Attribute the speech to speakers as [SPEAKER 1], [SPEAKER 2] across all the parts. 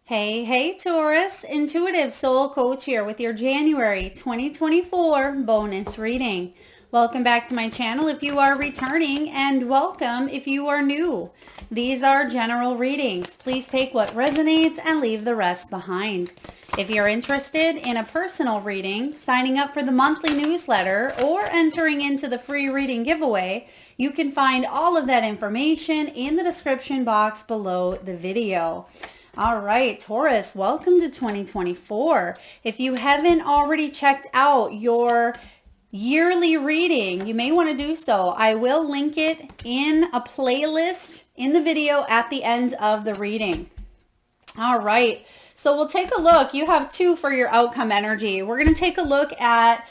[SPEAKER 1] Hey, Taurus, Intuitive Soul Coach here with your January 2024 bonus reading. Welcome back to my channel if you are returning, and welcome if you are new. These are general readings. Please take what resonates and leave the rest behind. If you're interested in a personal reading, signing up for the monthly newsletter, or entering into the free reading giveaway, you can find all of that information in the description box below the video. All right, Taurus, welcome to 2024. If you haven't already checked out your yearly reading, you may want to do so. I will link it in a playlist in the video at the end of the reading. All right, so we'll take a look. You have two for your outcome energy. We're going to take a look at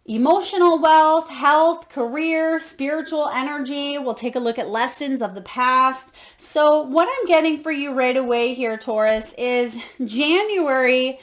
[SPEAKER 1] emotional wealth, health, career, spiritual energy. We'll take a look at lessons of the past. So what I'm getting for you right away here, Taurus, is January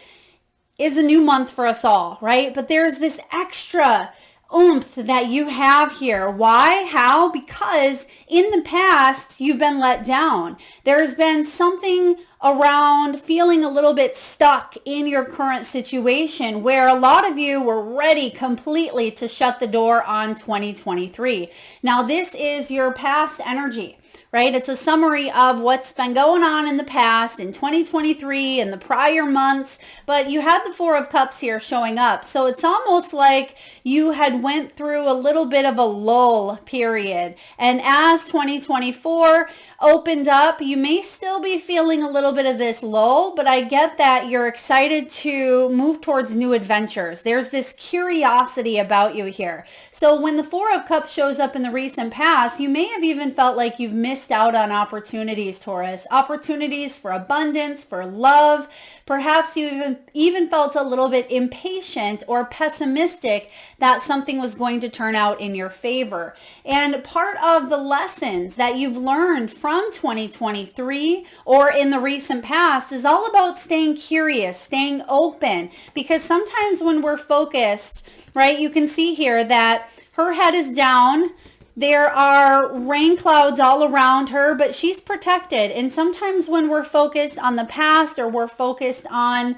[SPEAKER 1] is a new month for us all, right? But there's this extra oomph that you have here. Why? How? Because in the past, you've been let down. There's been something around feeling a little bit stuck in your current situation where a lot of you were ready completely to shut the door on 2023. Now, this is your past energy, right? It's a summary of what's been going on in the past in 2023 and the prior months, but you had the Four of Cups here showing up. So it's almost like you had went through a little bit of a lull period. And as 2024 opened up, you may still be feeling a little bit of this lull, but I get that you're excited to move towards new adventures. There's this curiosity about you here. So when the Four of Cups shows up in the recent past, you may have even felt like you've missed out on opportunities, Taurus. Opportunities for abundance, for love. Perhaps you even felt a little bit impatient or pessimistic that something was going to turn out in your favor. And part of the lessons that you've learned from 2023 or in the recent past is all about staying curious, staying open, because sometimes when we're focused, right, you can see here that her head is down. There are rain clouds all around her, but she's protected. And sometimes when we're focused on the past or we're focused on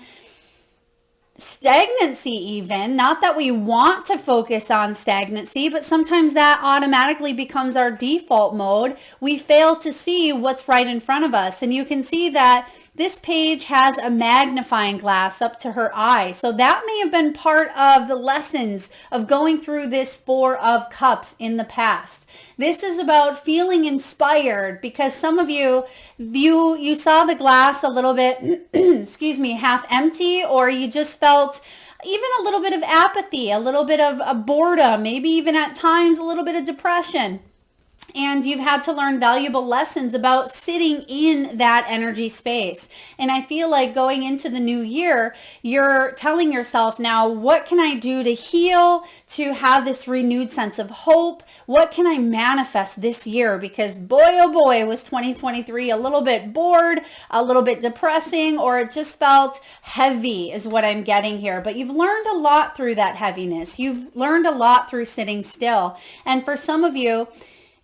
[SPEAKER 1] stagnancy even, not that we want to focus on stagnancy, but sometimes that automatically becomes our default mode. We fail to see what's right in front of us. And you can see that this page has a magnifying glass up to her eye. So that may have been part of the lessons of going through this Four of Cups in the past. This is about feeling inspired because some of you saw the glass a little bit, excuse me, half empty, or you just felt even a little bit of apathy, a little bit of a boredom, maybe even at times a little bit of depression. And you've had to learn valuable lessons about sitting in that energy space. And I feel like going into the new year, you're telling yourself now, what can I do to heal, to have this renewed sense of hope? What can I manifest this year? Because boy, oh boy, was 2023 a little bit bored, a little bit depressing, or it just felt heavy is what I'm getting here. But you've learned a lot through that heaviness. You've learned a lot through sitting still. And for some of you,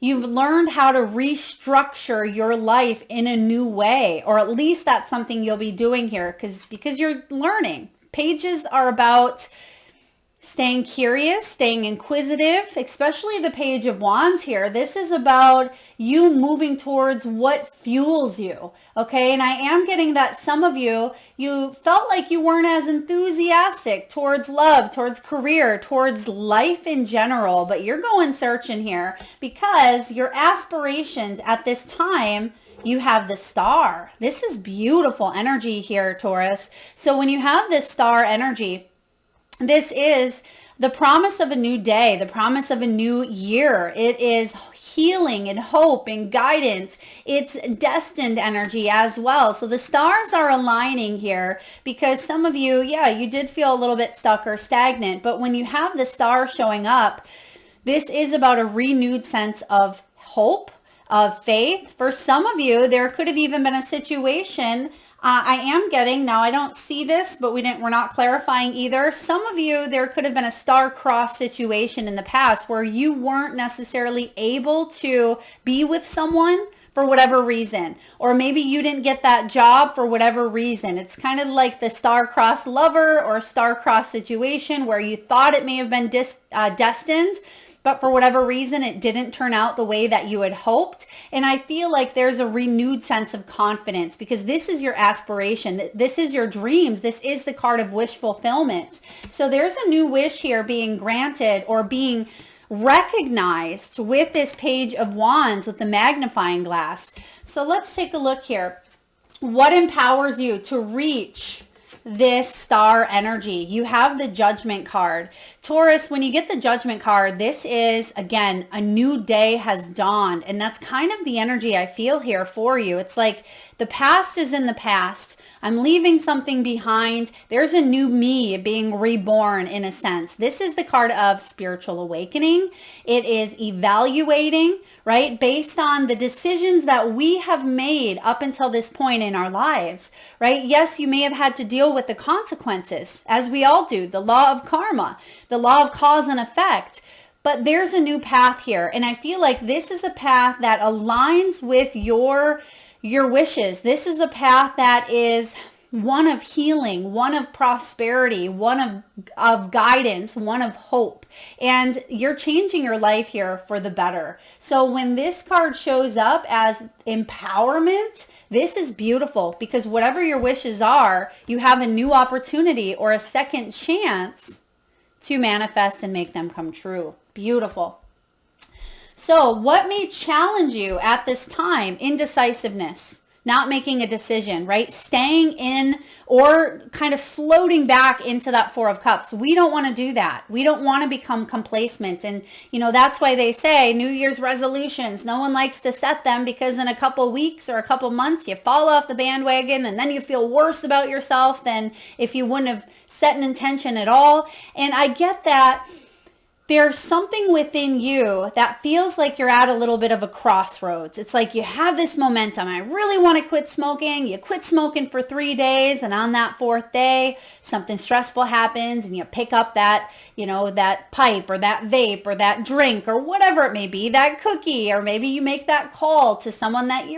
[SPEAKER 1] you've learned how to restructure your life in a new way, or at least that's something you'll be doing here because you're learning. Pages are about staying curious, staying inquisitive, especially the Page of Wands here. This is about you moving towards what fuels you, okay? And I am getting that some of you felt like you weren't as enthusiastic towards love, towards career, towards life in general, but you're going searching here because your aspirations at this time, you have the Star. This is beautiful energy here, Taurus. So when you have this Star energy, this is the promise of a new day, the promise of a new year. It is healing and hope and guidance. It's destined energy as well. So the stars are aligning here because some of you, you did feel a little bit stuck or stagnant. But when you have the Star showing up, this is about a renewed sense of hope, of faith. For some of you, there could have even been a situation I am getting, now I don't see this, but we're not clarifying either. Some of you, there could have been a star-crossed situation in the past where you weren't necessarily able to be with someone for whatever reason, or maybe you didn't get that job for whatever reason. It's kind of like the star-crossed lover or star-crossed situation where you thought it may have been destined, but for whatever reason, it didn't turn out the way that you had hoped. And I feel like there's a renewed sense of confidence because this is your aspiration. This is your dreams. This is the card of wish fulfillment. So there's a new wish here being granted or being recognized with this Page of Wands with the magnifying glass. So let's take a look here. What empowers you to reach this star energy? You have the Judgment card. Taurus, when you get the Judgment card, this is, again, a new day has dawned. And that's kind of the energy I feel here for you. It's like the past is in the past. I'm leaving something behind. There's a new me being reborn in a sense. This is the card of spiritual awakening. It is evaluating, right? Based on the decisions that we have made up until this point in our lives, right? Yes, you may have had to deal with the consequences, as we all do, the law of karma, the law of cause and effect. But there's a new path here. And I feel like this is a path that aligns with your wishes. This is a path that is one of healing, one of prosperity, one of guidance, one of hope. And you're changing your life here for the better. So when this card shows up as empowerment, this is beautiful because whatever your wishes are, you have a new opportunity or a second chance to manifest and make them come true. Beautiful. So what may challenge you at this time? Indecisiveness, not making a decision, right? Staying in or kind of floating back into that Four of Cups. We don't want to do that. We don't want to become complacent. And, that's why they say New Year's resolutions, no one likes to set them because in a couple weeks or a couple months, you fall off the bandwagon and then you feel worse about yourself than if you wouldn't have set an intention at all. And I get that. There's something within you that feels like you're at a little bit of a crossroads. It's like you have this momentum. I really want to quit smoking. You quit smoking for 3 days, and on that 4th day, something stressful happens, and you pick up that, that pipe or that vape or that drink or whatever it may be, that cookie, or maybe you make that call to someone that you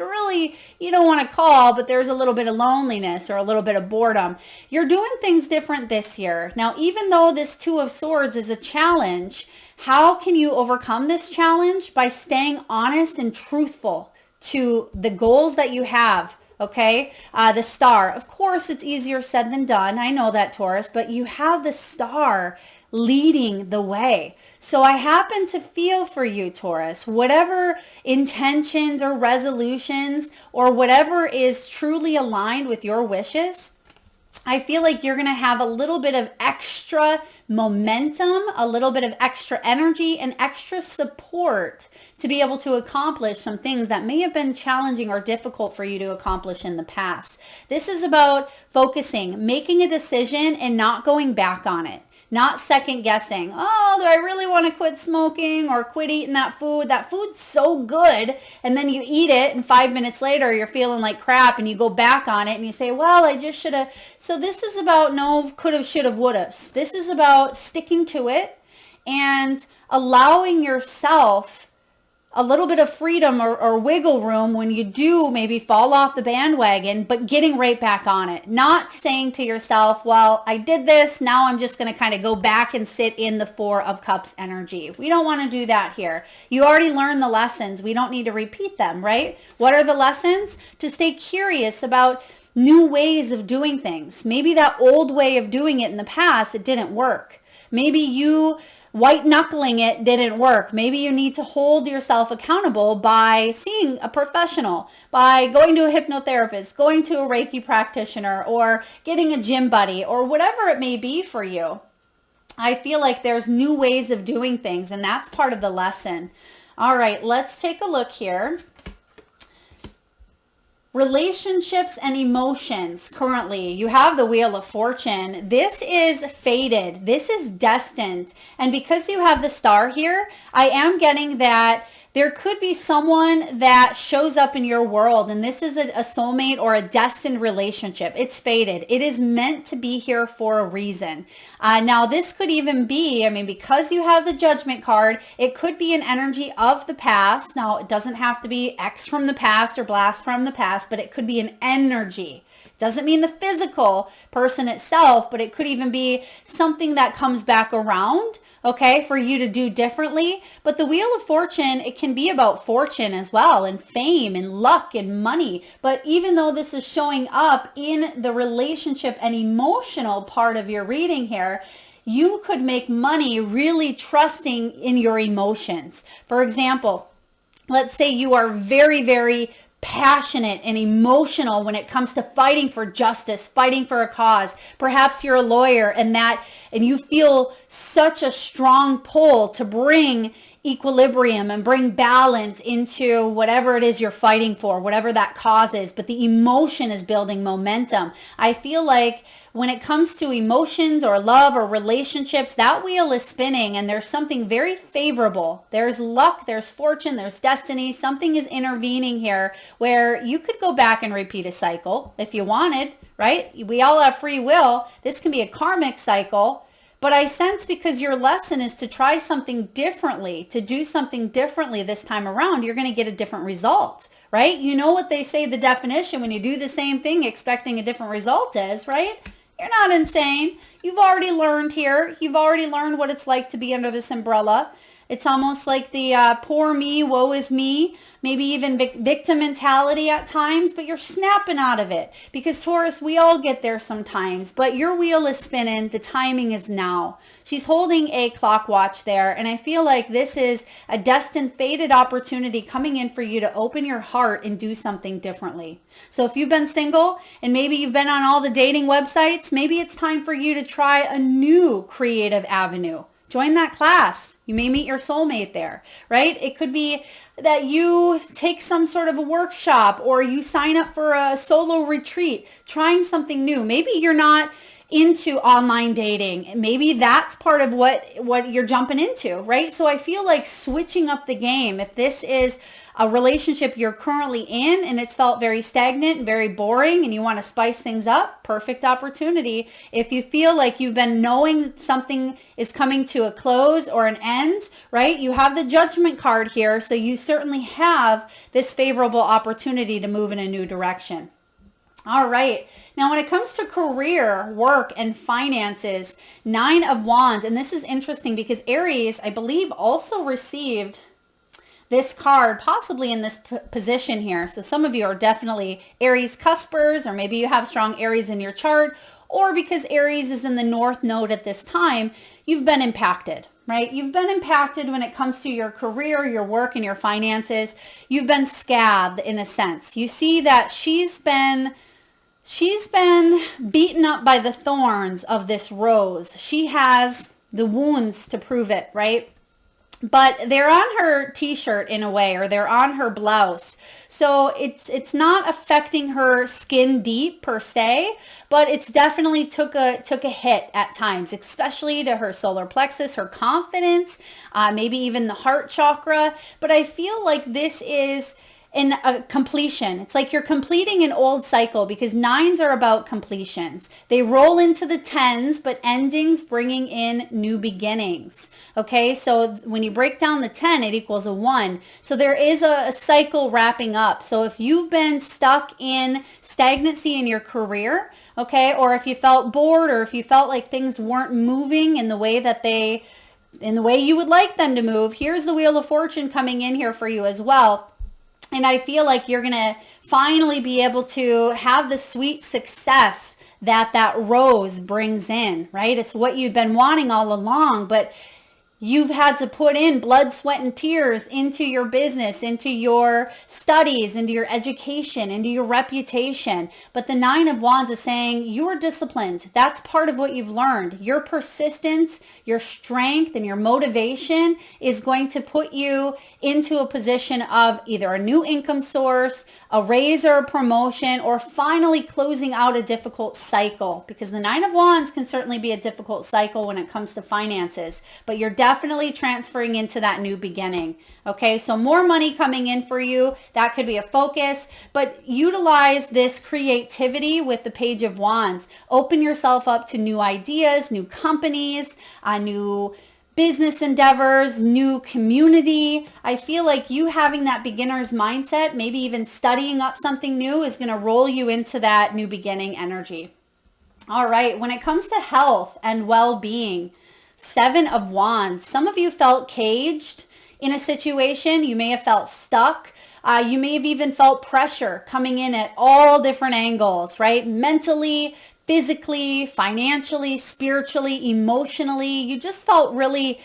[SPEAKER 1] don't want to call, but there's a little bit of loneliness or a little bit of boredom. You're doing things different this year. Now, even though this Two of Swords is a challenge, how can you overcome this challenge? By staying honest and truthful to the goals that you have. Okay. The Star, of course, it's easier said than done. I know that, Taurus, but you have the Star leading the way. So I happen to feel for you, Taurus, whatever intentions or resolutions or whatever is truly aligned with your wishes, I feel like you're going to have a little bit of extra momentum, a little bit of extra energy and extra support to be able to accomplish some things that may have been challenging or difficult for you to accomplish in the past. This is about focusing, making a decision and not going back on it. Not second guessing. Oh, do I really want to quit smoking or quit eating that food? That food's so good. And then you eat it and 5 minutes later you're feeling like crap and you go back on it and you say, well, I just should have. So this is about no could have, should have, would have. This is about sticking to it and allowing yourself a little bit of freedom or wiggle room when you do maybe fall off the bandwagon, but getting right back on it. Not saying to yourself, well, I did this, now I'm just going to kind of go back and sit in the Four of Cups energy. We don't want to do that here. You already learned the lessons. We don't need to repeat them, right? What are the lessons? To stay curious about new ways of doing things. Maybe that old way of doing it in the past, it didn't work. Maybe you white knuckling it didn't work. Maybe you need to hold yourself accountable by seeing a professional, by going to a hypnotherapist, going to a Reiki practitioner, or getting a gym buddy, or whatever it may be for you. I feel like there's new ways of doing things, and that's part of the lesson. All right, let's take a look here. Relationships and emotions. Currently, you have the Wheel of Fortune. This is fated. This is destined. And because you have the Star here, I am getting that There could be someone that shows up in your world, and this is a soulmate or a destined relationship. It's fated. It is meant to be here for a reason. Now, this could even be, because you have the Judgment card, it could be an energy of the past. Now, it doesn't have to be X from the past or blast from the past, but it could be an energy. Doesn't mean the physical person itself, but it could even be something that comes back around, okay, for you to do differently. But the Wheel of Fortune, it can be about fortune as well, and fame and luck and money. But even though this is showing up in the relationship and emotional part of your reading here, you could make money really trusting in your emotions. For example, let's say you are very, very passionate and emotional when it comes to fighting for justice, fighting for a cause. Perhaps you're a lawyer and you feel such a strong pull to bring equilibrium and bring balance into whatever it is you're fighting for, whatever that cause is, but the emotion is building momentum. I feel like when it comes to emotions or love or relationships, that wheel is spinning and there's something very favorable. There's luck, there's fortune, there's destiny. Something is intervening here where you could go back and repeat a cycle if you wanted, right? We all have free will. This can be a karmic cycle. But I sense because your lesson is to try something differently, to do something differently this time around, you're going to get a different result, right? You know what they say the definition when you do the same thing expecting a different result is, right? You're not insane. You've already learned here. You've already learned what it's like to be under this umbrella. It's almost like the poor me, woe is me, maybe even victim mentality at times, but you're snapping out of it because Taurus, we all get there sometimes, but your wheel is spinning. The timing is now. She's holding a clock watch there, and I feel like this is a destined, fated opportunity coming in for you to open your heart and do something differently. So if you've been single and maybe you've been on all the dating websites, maybe it's time for you to try a new creative avenue. Join that class. You may meet your soulmate there, right? It could be that you take some sort of a workshop or you sign up for a solo retreat, trying something new. Maybe you're not into online dating. Maybe that's part of what you're jumping into, right? So I feel like switching up the game. If this is a relationship you're currently in and it's felt very stagnant and very boring and you want to spice things up, perfect opportunity. If you feel like you've been knowing something is coming to a close or an end, right? You have the Judgment card here, so you certainly have this favorable opportunity to move in a new direction. All right. Now, when it comes to career, work, and finances, 9 of Wands, and this is interesting because Aries, I believe, also received this card possibly in this position here. So some of you are definitely Aries cuspers, or maybe you have strong Aries in your chart, or because Aries is in the North Node at this time, you've been impacted, right? You've been impacted when it comes to your career, your work, and your finances. You've been scabbed in a sense. You see that she's been beaten up by the thorns of this rose. She has the wounds to prove it, right? But they're on her t-shirt in a way, or they're on her blouse. So it's not affecting her skin deep per se, but it's definitely took a hit at times, especially to her solar plexus, her confidence, maybe even the heart chakra. But I feel like this is in a completion. It's like you're completing an old cycle because 9s are about completions. They roll into the 10s, but endings bringing in new beginnings. Okay, so when you break down the 10, it equals a 1. So there is a cycle wrapping up. So if you've been stuck in stagnancy in your career, okay, or if you felt bored, or if you felt like things weren't moving in the way you would like them to move, here's the Wheel of Fortune coming in here for you as well. And I feel like you're going to finally be able to have the sweet success that rose brings in, right? It's what you've been wanting all along, but you've had to put in blood, sweat, and tears into your business, into your studies, into your education, into your reputation. But the 9 of Wands is saying you're disciplined. That's part of what you've learned. Your persistence, your strength, and your motivation is going to put you into a position of either a new income source, a raise or a promotion, or finally closing out a difficult cycle. Because the 9 of Wands can certainly be a difficult cycle when it comes to finances. But you're definitely definitely transferring into that new beginning. Okay, so more money coming in for you. That could be a focus, but utilize this creativity with the Page of Wands. Open yourself up to new ideas, new companies, new business endeavors, new community. I feel like you having that beginner's mindset, maybe even studying up something new, is going to roll you into that new beginning energy. All right, when it comes to health and well-being, 7 of Wands. Some of you felt caged in a situation. You may have felt stuck. You may have even felt pressure coming in at all different angles, right? Mentally, physically, financially, spiritually, emotionally. You just felt really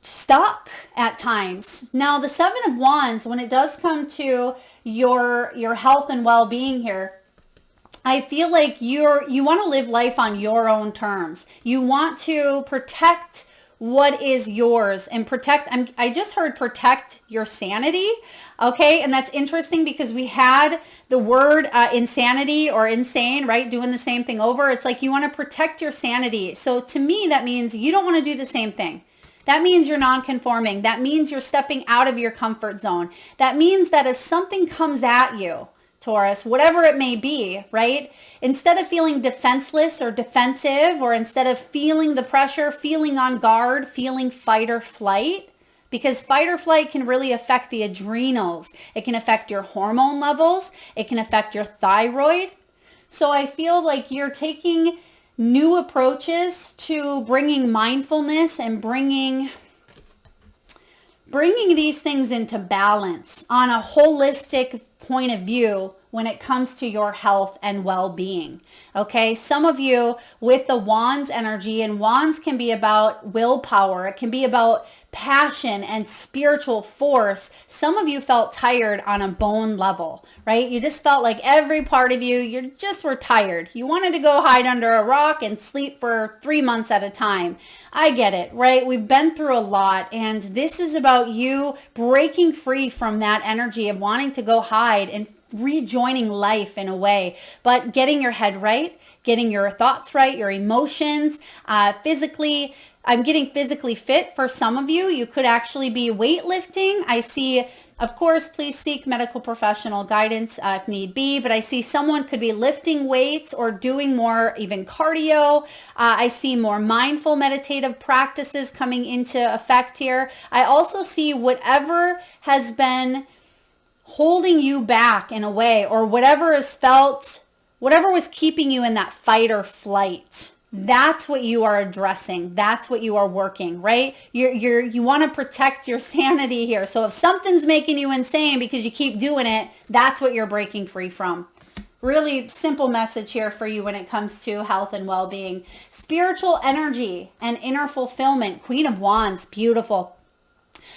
[SPEAKER 1] stuck at times. Now, the 7 of Wands, when it does come to your health and well-being here, I feel like you want to live life on your own terms. You want to protect what is yours and I just heard protect your sanity. Okay. And that's interesting because we had the word insanity or insane, right? Doing the same thing over. It's like you want to protect your sanity. So to me, that means you don't want to do the same thing. That means you're non-conforming. That means you're stepping out of your comfort zone. That means that if something comes at you, Taurus, whatever it may be, right? Instead of feeling defenseless or defensive, or instead of feeling the pressure, feeling on guard, feeling fight or flight, because fight or flight can really affect the adrenals. It can affect your hormone levels. It can affect your thyroid. So I feel like you're taking new approaches to bringing mindfulness and bringing these things into balance on a holistic point of view when it comes to your health and well-being. Okay, some of you with the Wands energy, and Wands can be about willpower. It can be about passion and spiritual force. Some of you felt tired on a bone level, right? You just felt like every part of you just were tired. You wanted to go hide under a rock and sleep for 3 months at a time. I get it, right? We've been through a lot, and this is about you breaking free from that energy of wanting to go hide and rejoining life in a way, but getting your head right, getting your thoughts right, your emotions, physically. I'm getting physically fit for some of you. You could actually be weightlifting. I see, of course, please seek medical professional guidance if need be, but I see someone could be lifting weights or doing more even cardio. I see more mindful meditative practices coming into effect here. I also see whatever has been holding you back in a way, or whatever was keeping you in that fight or flight. That's what you are addressing. That's what you are working, right? You want to protect your sanity here. So if something's making you insane because you keep doing it, that's what you're breaking free from. Really simple message here for you when it comes to health and well-being. Spiritual energy and inner fulfillment. Queen of Wands, beautiful.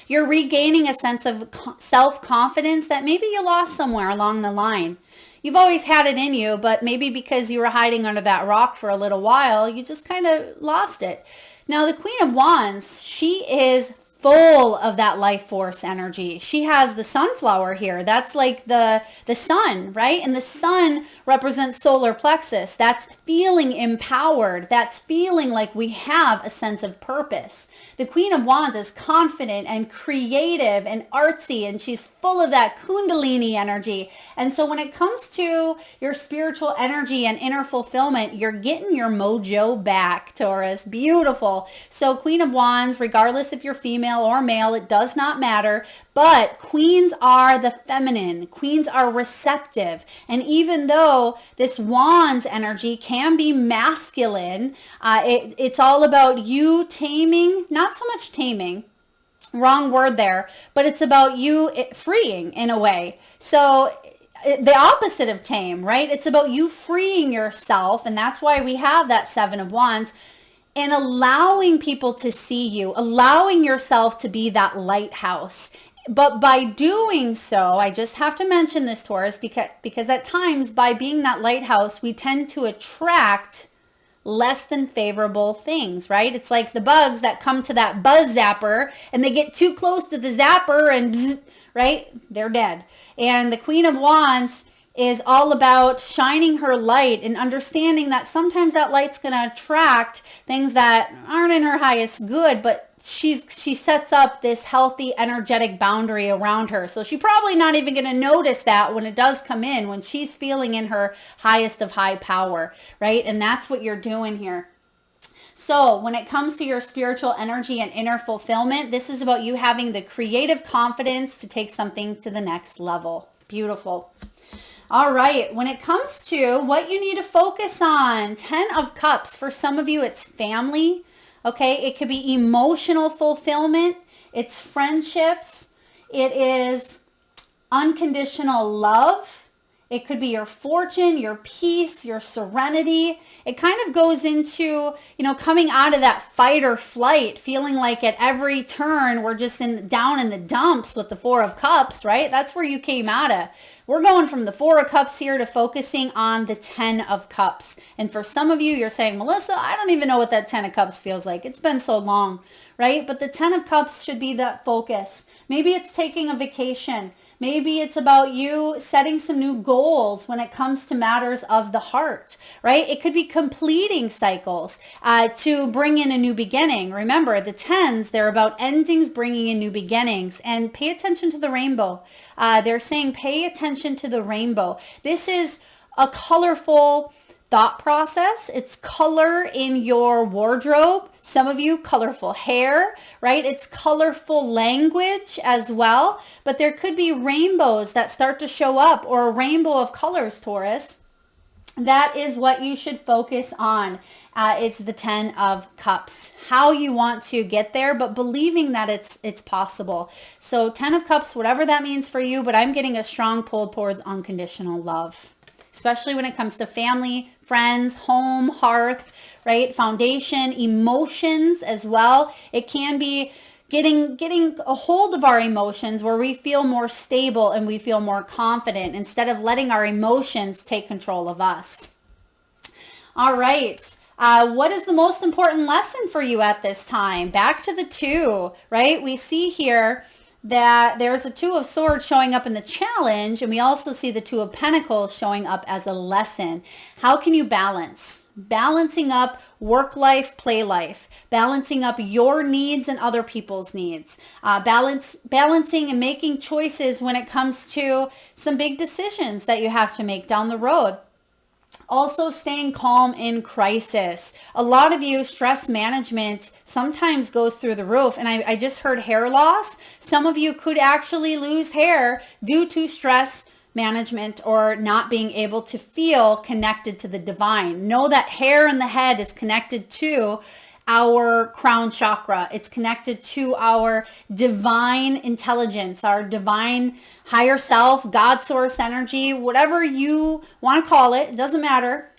[SPEAKER 1] You're regaining a sense of self-confidence that maybe you lost somewhere along the line. You've always had it in you, but maybe because you were hiding under that rock for a little while, you just kind of lost it. Now, the Queen of Wands, she is full of that life force energy. She has the sunflower here. That's like the sun, right? And the sun represents solar plexus. That's feeling empowered. That's feeling like we have a sense of purpose. The Queen of Wands is confident and creative and artsy, and she's full of that Kundalini energy. And so when it comes to your spiritual energy and inner fulfillment, you're getting your mojo back, Taurus. Beautiful. So Queen of Wands, regardless if you're female or male, it does not matter. But queens are the feminine. Queens are receptive. And even though this Wands energy can be masculine, it's all about you taming, not so much taming, wrong word there, but it's about you freeing in a way. So the opposite of tame, right? It's about you freeing yourself. And that's why we have that 7 of Wands. And allowing people to see you, allowing yourself to be that lighthouse. But by doing so, I just have to mention this, Taurus, because at times by being that lighthouse, we tend to attract less than favorable things, right? It's like the bugs that come to that buzz zapper and they get too close to the zapper and bzz, right? They're dead. And the Queen of Wands is all about shining her light and understanding that sometimes that light's going to attract things that aren't in her highest good, but she sets up this healthy, energetic boundary around her. So she's probably not even going to notice that when it does come in, when she's feeling in her highest of high power, right? And that's what you're doing here. So when it comes to your spiritual energy and inner fulfillment, this is about you having the creative confidence to take something to the next level. Beautiful. All right. When it comes to what you need to focus on, 10 of Cups. For some of you, it's family. Okay. It could be emotional fulfillment. It's friendships. It is unconditional love. It could be your fortune, your peace, your serenity. It kind of goes into, coming out of that fight or flight, feeling like at every turn we're just down in the dumps with the 4 of Cups, right? That's where you came out of. We're going from the 4 of Cups here to focusing on the 10 of Cups. And for some of you, you're saying, Melissa, I don't even know what that 10 of Cups feels like. It's been so long, right? But the 10 of Cups should be that focus. Maybe it's taking a vacation. Maybe it's about you setting some new goals when it comes to matters of the heart, right? It could be completing cycles to bring in a new beginning. Remember, the 10s, they're about endings, bringing in new beginnings. And pay attention to the rainbow. They're saying pay attention to the rainbow. This is a colorful thought process. It's color in your wardrobe. Some of you, colorful hair, right? It's colorful language as well. But there could be rainbows that start to show up, or a rainbow of colors, Taurus. That is what you should focus on. It's the 10 of Cups. How you want to get there, but believing that it's possible. So 10 of Cups, whatever that means for you, but I'm getting a strong pull towards unconditional love, especially when it comes to family, friends, home, hearth, right? Foundation, emotions as well. It can be getting a hold of our emotions where we feel more stable and we feel more confident instead of letting our emotions take control of us. All right. What is the most important lesson for you at this time? Back to the 2, right? We see here that there's a 2 of Swords showing up in the challenge, and we also see the 2 of Pentacles showing up as a lesson. How can you balance? Balancing up work life, play life, balancing up your needs and other people's needs, balancing and making choices when it comes to some big decisions that you have to make down the road. Also staying calm in crisis. A lot of you, stress management sometimes goes through the roof. And I just heard hair loss. Some of you could actually lose hair due to stress management or not being able to feel connected to the divine. Know that hair in the head is connected to our crown chakra. It's connected to our divine intelligence, our divine higher self, God source energy, whatever you want to call it. It doesn't matter,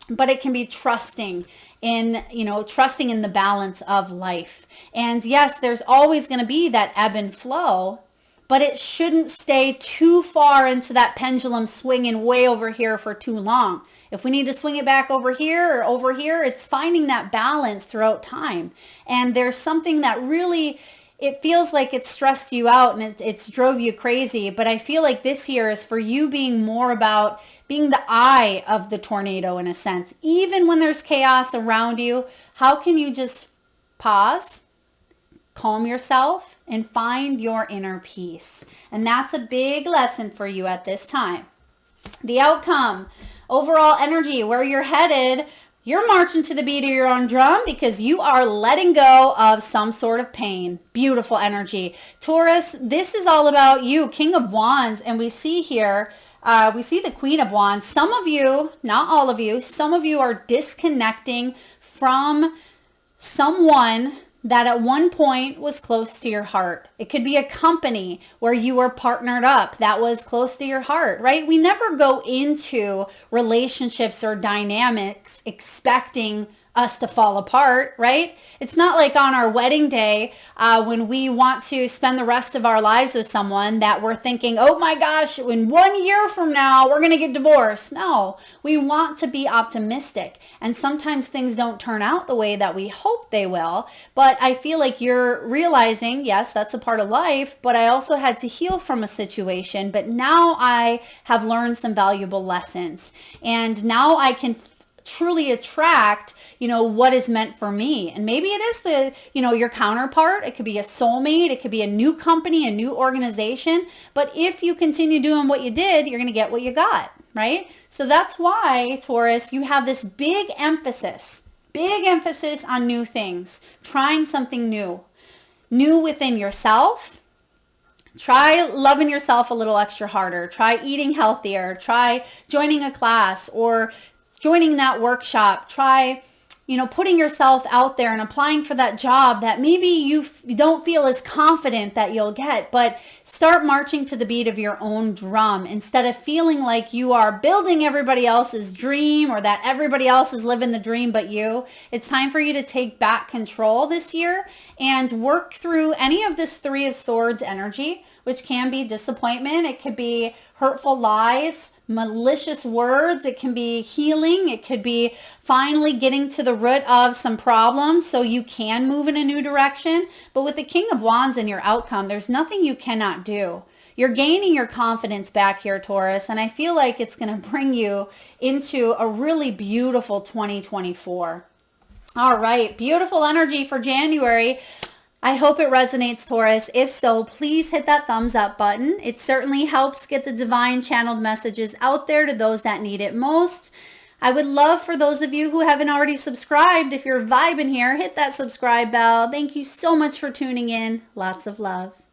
[SPEAKER 1] but it can be trusting in the balance of life. And yes, there's always going to be that ebb and flow, but it shouldn't stay too far into that pendulum swinging way over here for too long. If we need to swing it back over here or over here, it's finding that balance throughout time. And there's something that really, it feels like it's stressed you out and it's drove you crazy. But I feel like this year is for you being more about being the eye of the tornado in a sense. Even when there's chaos around you, how can you just pause, calm yourself, and find your inner peace? And that's a big lesson for you at this time. The outcome, overall energy, where you're headed, you're marching to the beat of your own drum because you are letting go of some sort of pain. Beautiful energy. Taurus, this is all about you, King of Wands. And we see here, we see the Queen of Wands. Some of you, not all of you, some of you are disconnecting from someone that at one point was close to your heart. It could be a company where you were partnered up that was close to your heart, right? We never go into relationships or dynamics expecting us to fall apart, right? It's not like on our wedding day when we want to spend the rest of our lives with someone that we're thinking, oh my gosh, in 1 year from now, we're going to get divorced. No, we want to be optimistic. And sometimes things don't turn out the way that we hope they will. But I feel like you're realizing, yes, that's a part of life, but I also had to heal from a situation. But now I have learned some valuable lessons. And now I can truly attract, what is meant for me. And maybe it is your counterpart. It could be a soulmate. It could be a new company, a new organization. But if you continue doing what you did, you're going to get what you got, right? So that's why, Taurus, you have this big emphasis on new things, trying something new within yourself. Try loving yourself a little extra harder. Try eating healthier. Try joining a class or joining that workshop. Try, putting yourself out there and applying for that job that maybe you don't feel as confident that you'll get, but start marching to the beat of your own drum instead of feeling like you are building everybody else's dream or that everybody else is living the dream but you. It's time for you to take back control this year and work through any of this Three of Swords energy, which can be disappointment. It could be hurtful lies, malicious words. It can be healing. It could be finally getting to the root of some problems so you can move in a new direction. But with the King of Wands in your outcome, there's nothing you cannot do. You're gaining your confidence back here, Taurus, and I feel like it's going to bring you into a really beautiful 2024. All right, beautiful energy for January. I hope it resonates, Taurus. If so, please hit that thumbs up button. It certainly helps get the divine channeled messages out there to those that need it most. I would love for those of you who haven't already subscribed, if you're vibing here, hit that subscribe bell. Thank you so much for tuning in. Lots of love.